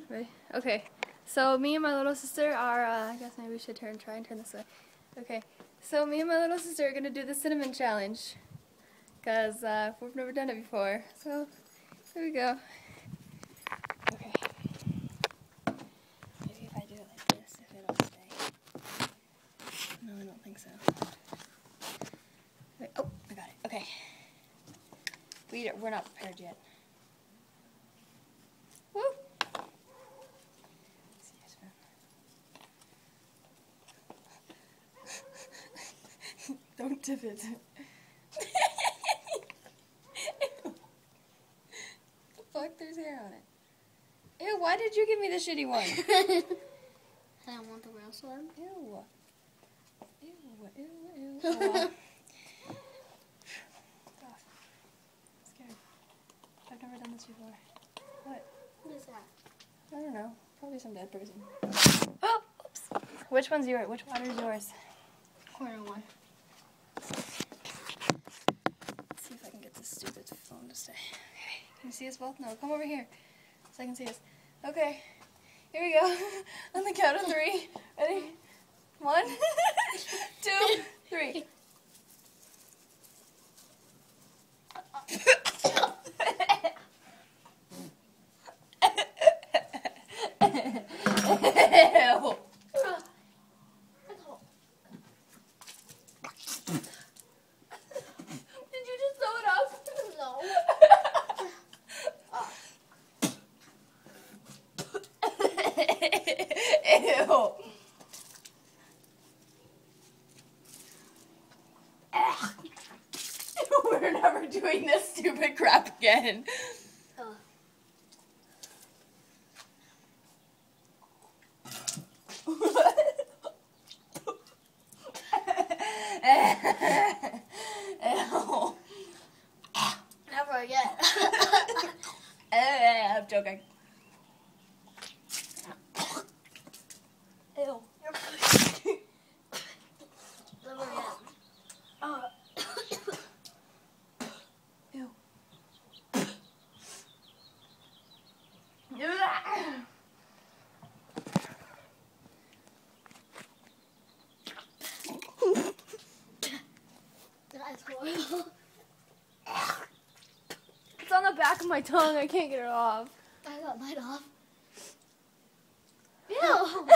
Ready? Okay. So me and my little sister are, I guess maybe we should try and turn this way. Okay. So me and my little sister are going to do the cinnamon challenge. Because we've never done it before. So here we go. Okay. Maybe if I do it like this, if it'll stay. No, I don't think so. Wait, oh, I got it. Okay. We're not prepared yet. Woo! Don't tip it. Fuck, there's hair on it. Ew, why did you give me the shitty one? I don't want the real one. Ew. Ew. Oh. I'm scared. I've never done this before. What? What is that? I don't know. Probably some dead person. Oh! Oops. Which one's yours? Which water is yours? Corner one. Let's see if I can get this stupid phone to stay. Okay. Can you see us both? No, come over here so I can see us. Okay. Here we go. On the count of 3. Ready? 1, 2, 3. Ew. Did you just throw it up? No. Ew. We're never doing this stupid crap again. Ew. Never again. I'm joking. Ew. Never again. Ew. That's horrible. It's on the back of my tongue. I can't get it off. I got mine off. Ew.